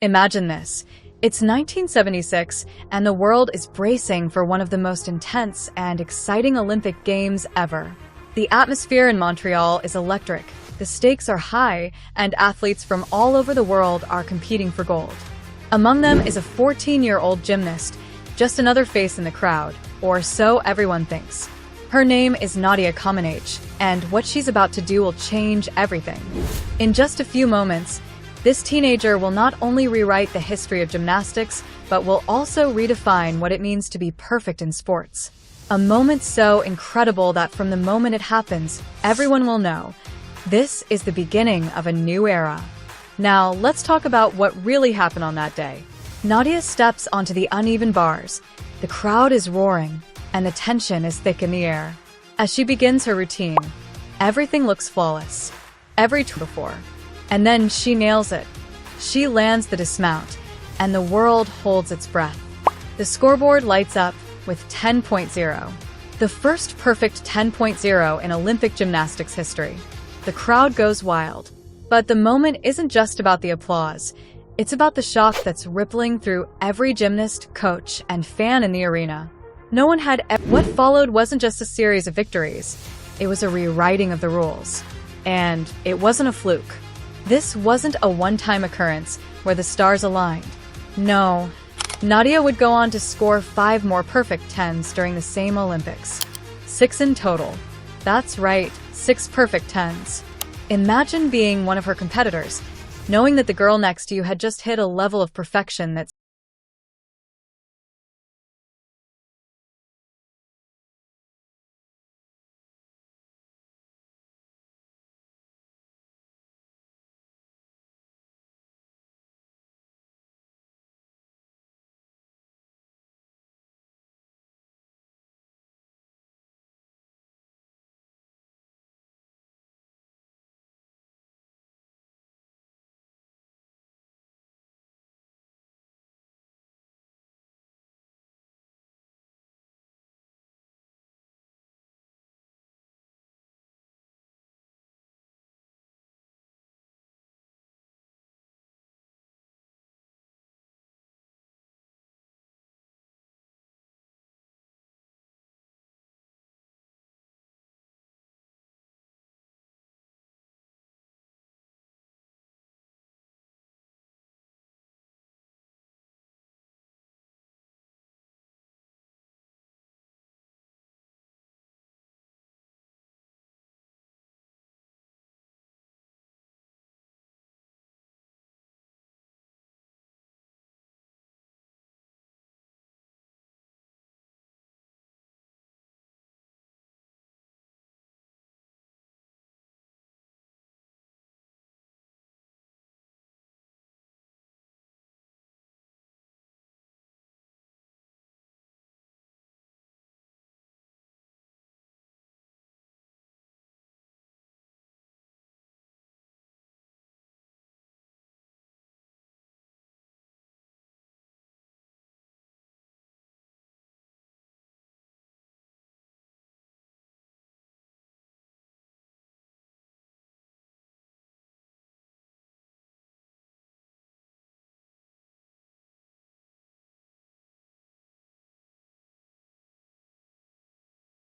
Imagine this. It's 1976, and the world is bracing for one of the most intense and exciting Olympic Games ever. The atmosphere in Montreal is electric, the stakes are high, and athletes from all over the world are competing for gold. Among them is a 14-year-old gymnast, just another face in the crowd, or so everyone thinks. Her name is Nadia Comenaci, and what she's about to do will change everything. In just a few moments, this teenager will not only rewrite the history of gymnastics, but will also redefine what it means to be perfect in sports. A moment so incredible that from the moment it happens, everyone will know. This is the beginning of a new era. Now, let's talk about what really happened on that day. Nadia steps onto the uneven bars. The crowd is roaring, and the tension is thick in the air. As she begins her routine, everything looks flawless. Every time before. And then she nails it. She lands the dismount, and the world holds its breath. The scoreboard lights up with 10.0. The first perfect 10.0 in Olympic gymnastics history. The crowd goes wild. But the moment isn't just about the applause. It's about the shock that's rippling through every gymnast, coach, and fan in the arena. What followed wasn't just a series of victories. It was a rewriting of the rules. And it wasn't a fluke. This wasn't a one-time occurrence where the stars aligned. No, Nadia would go on to score 5 more perfect 10s during the same Olympics. 6 in total. That's right, 6 perfect 10s. Imagine being one of her competitors, knowing that the girl next to you had just hit a level of perfection that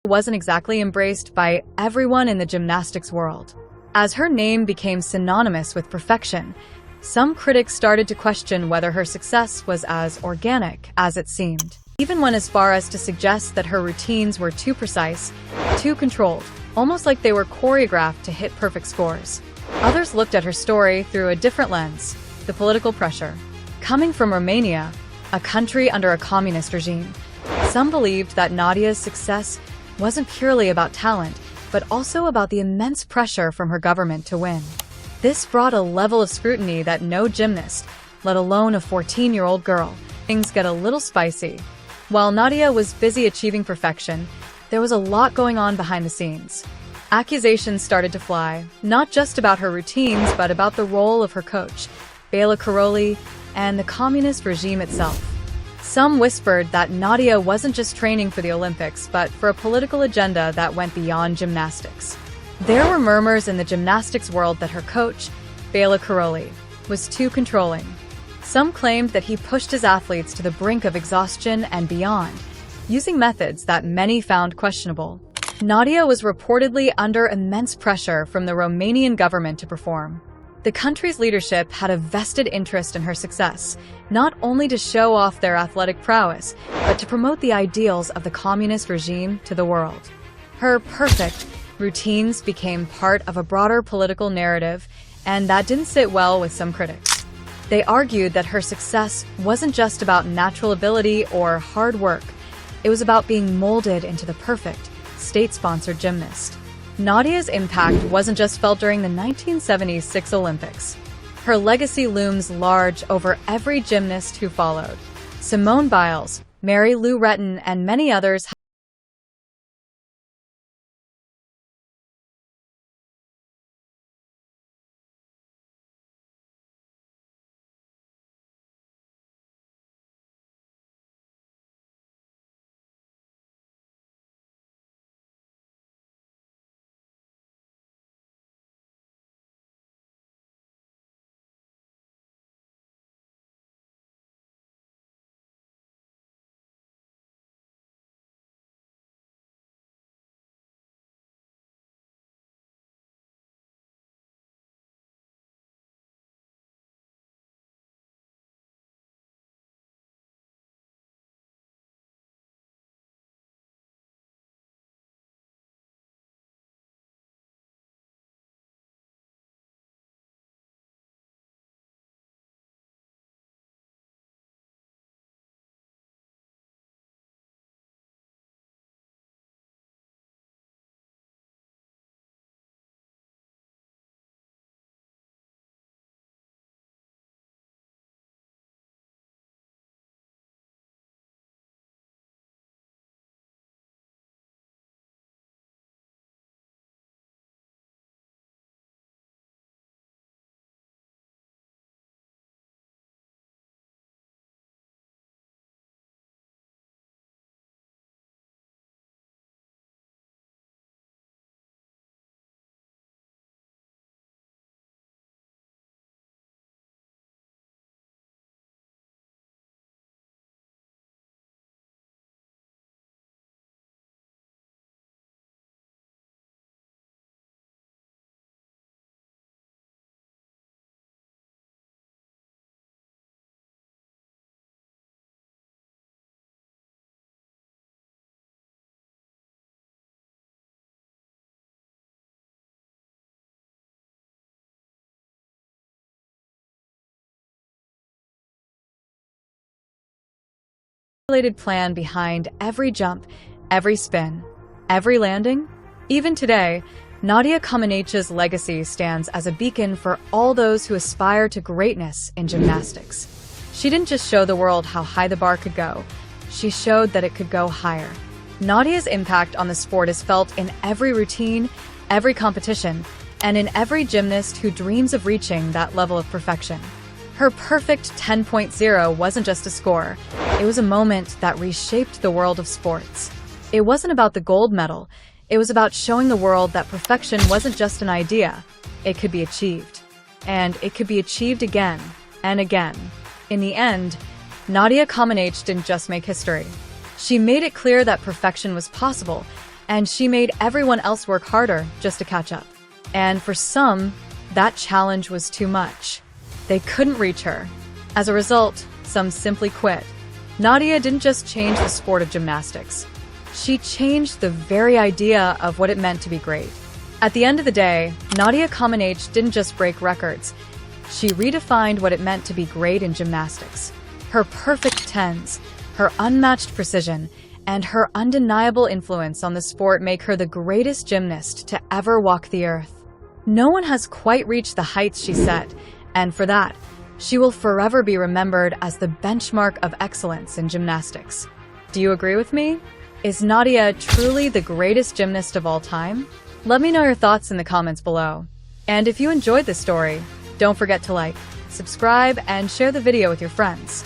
wasn't exactly embraced by everyone in the gymnastics world. As her name became synonymous with perfection, some critics started to question whether her success was as organic as it seemed. Even went as far as to suggest that her routines were too precise, too controlled, almost like they were choreographed to hit perfect scores. Others looked at her story through a different lens, the political pressure. Coming from Romania, a country under a communist regime, some believed that Nadia's success wasn't purely about talent, but also about the immense pressure from her government to win. This brought a level of scrutiny that no gymnast, let alone a 14-year-old girl, things get a little spicy. While Nadia was busy achieving perfection, there was a lot going on behind the scenes. Accusations started to fly, not just about her routines, but about the role of her coach, Bela Karolyi, and the communist regime itself. Some whispered that Nadia wasn't just training for the Olympics, but for a political agenda that went beyond gymnastics. There were murmurs in the gymnastics world that her coach, Bela Karolyi, was too controlling. Some claimed that he pushed his athletes to the brink of exhaustion and beyond, using methods that many found questionable. Nadia was reportedly under immense pressure from the Romanian government to perform. The country's leadership had a vested interest in her success, not only to show off their athletic prowess, but to promote the ideals of the communist regime to the world. Her perfect routines became part of a broader political narrative, and that didn't sit well with some critics. They argued that her success wasn't just about natural ability or hard work. It was about being molded into the perfect, state-sponsored gymnast. Nadia's impact wasn't just felt during the 1976 Olympics. Her legacy looms large over every gymnast who followed. Simone Biles, Mary Lou Retton, and many others calculated plan behind every jump, every spin, every landing. Even today, Nadia Comenaci's legacy stands as a beacon for all those who aspire to greatness in gymnastics. She didn't just show the world how high the bar could go, she showed that it could go higher. Nadia's impact on the sport is felt in every routine, every competition, and in every gymnast who dreams of reaching that level of perfection. Her perfect 10.0 wasn't just a score, it was a moment that reshaped the world of sports. It wasn't about the gold medal, it was about showing the world that perfection wasn't just an idea, it could be achieved. And it could be achieved again and again. In the end, Nadia Comenaci didn't just make history. She made it clear that perfection was possible, and she made everyone else work harder just to catch up. And for some, that challenge was too much. They couldn't reach her. As a result, some simply quit. Nadia didn't just change the sport of gymnastics. She changed the very idea of what it meant to be great. At the end of the day, Nadia Comenaci didn't just break records. She redefined what it meant to be great in gymnastics. Her perfect tens, her unmatched precision, and her undeniable influence on the sport make her the greatest gymnast to ever walk the earth. No one has quite reached the heights she set, and for that, she will forever be remembered as the benchmark of excellence in gymnastics. Do you agree with me? Is Nadia truly the greatest gymnast of all time? Let me know your thoughts in the comments below. And if you enjoyed this story, don't forget to like, subscribe, and share the video with your friends.